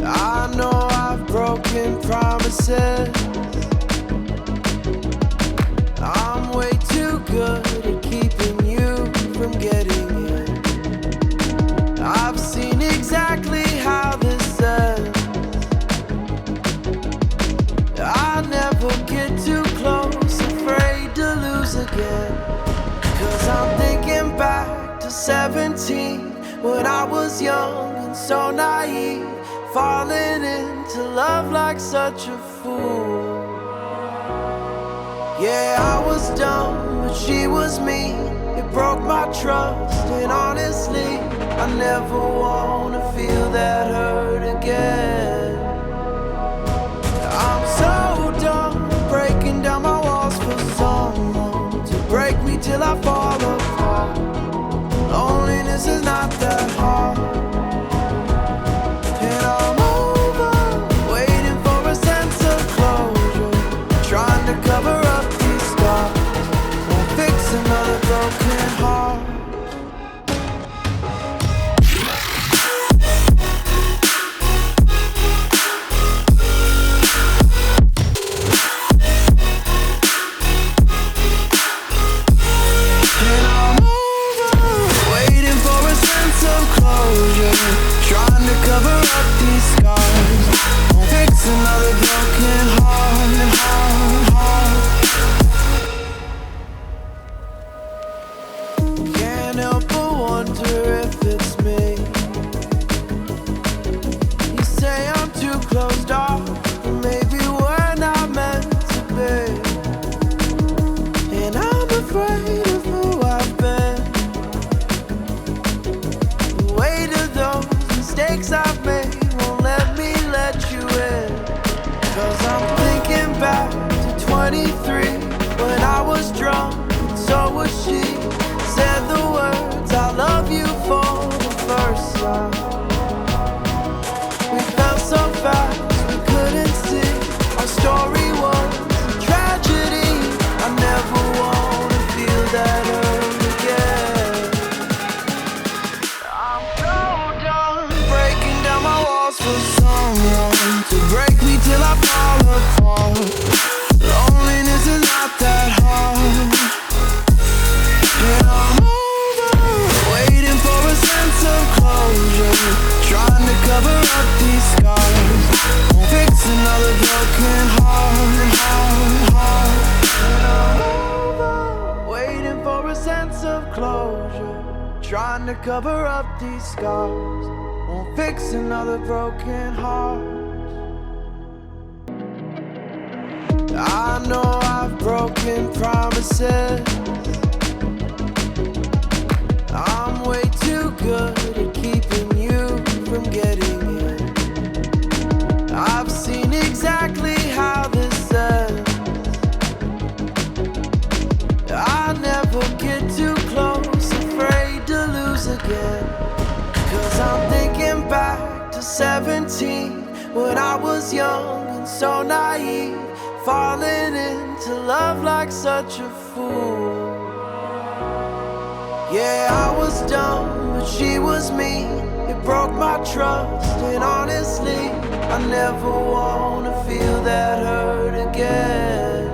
I know I've broken promises. I'm way too good at keeping you from getting in. I've seen exactly how this ends. I never get too close, afraid to lose again. 'Cause I'm thinking back to 17, when I was young and so naive, falling into love like such a fool. Yeah, I was dumb, but she was me. It broke my trust, and honestly, I never wanna feel that hurt again. I'm so done breaking down my walls for someone to break me till I fall apart. Loneliness is not that hard. And I'm over, waiting for a sense of closure, trying to cover up these scars, won't fix another broken heart. And I'm over, waiting for a sense of closure, trying to cover up these scars, won't fix another broken heart. Can't help but wonder if it's me. You say I'm too closed off, but maybe we're not meant to be. And I'm afraid of who I've been. The weight of those mistakes I've made won't let me let you in. 'Cause I'm thinking back to 23, when I was drunk and so was she. Said the words I love you for the first time. We felt so fast we couldn't see. Our story was a tragedy. I never wanna feel that hurt again. I'm so done breaking down my walls for someone to break me till I fall apart. Loneliness is not that hard. And I'm over, waiting for a sense of closure, trying to cover up these scars, won't fix another broken heart. And I'm over, waiting for a sense of closure, trying to cover up these scars, won't fix another broken heart. I know I've broken promises. I'm way too good at keeping you from getting in. I've seen exactly how this ends. I never get too close, afraid to lose again. 'Cause I'm thinking back to 17, when I was young and so naive, falling into love like such a fool. Yeah, I was dumb, but she was me. It broke my trust, and honestly, I never wanna feel that hurt again.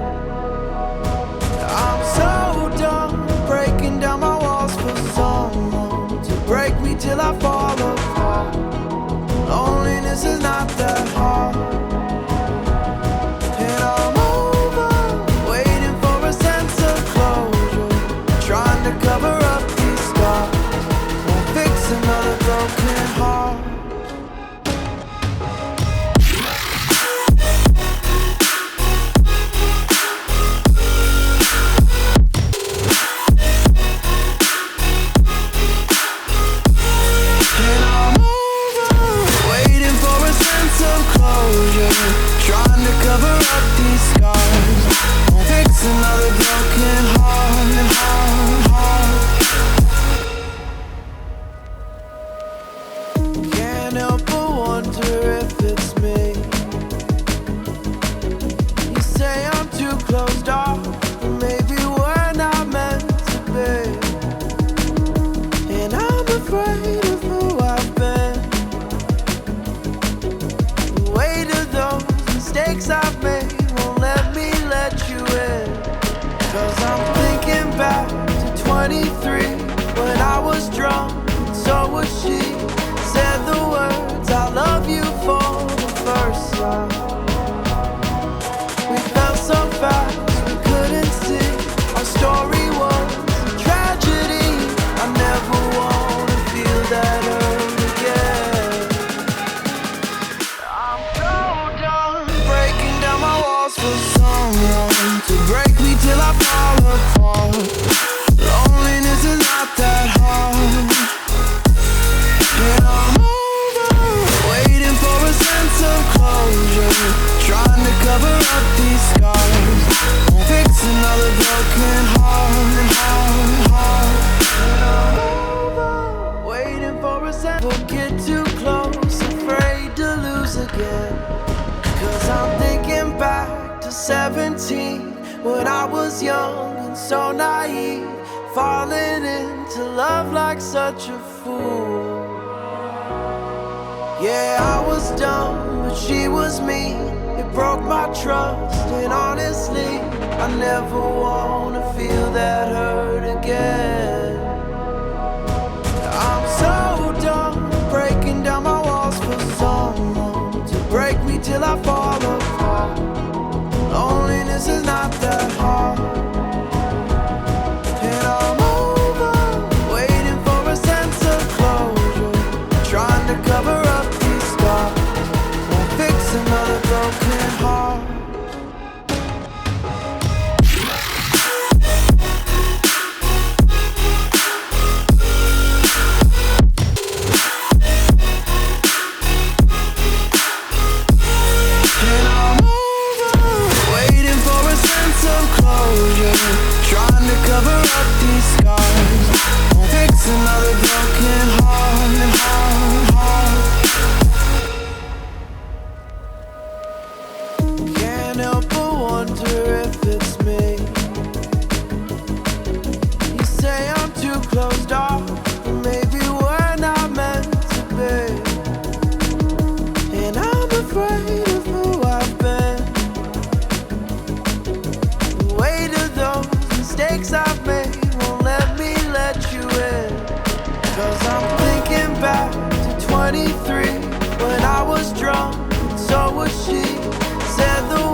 I'm so done breaking down my walls for someone to break me till I fall apart. Loneliness is not that hard. And I'm over, waiting for a sense of closure, trying to cover up these scars, won't fix another broken heart. And I'm over, waiting for a sense of closure, trying to cover up these scars, won't fix another broken heart. Can't help but wonder if it's me. You say I'm too closed off, but maybe we're not meant to be. And I'm afraid of who I've been. she said the words I love you for the first time. We felt so fast we couldn't see. Our story was a tragedy. I never wanna feel that hurt again. I'm so done breaking down my walls for someone to break me till I fall apart. Loneliness is not that hard. And I'm over waiting for a sense of closure, trying to cover up these scars. Won't fix another broken heart. And I'm over waiting for a sense. We'll get too close, afraid to lose again. 'Cause I'm thinking back to 17, when I was young and so naive, falling into love like such a fool. Yeah, I was dumb, but she was me. It broke my trust, and honestly, I never wanna feel that hurt again. I'm so done breaking down my walls for someone to break me till I fall apart. Loneliness is not that hard. And I'm over waiting for a sense of closure, trying to cover up these scars. Won't fix another broken heart. And I'm over waiting for a sense of closure, trying to cover up these scars. Won't fix another broken heart. Can't help but wonder if it's me. You say I'm too closed off, but maybe we're not meant to be. And I'm afraid of who I've been. The weight of those mistakes I've made won't let me let you in. 'Cause I'm thinking back to 23, when I was drunk and so was she. Said the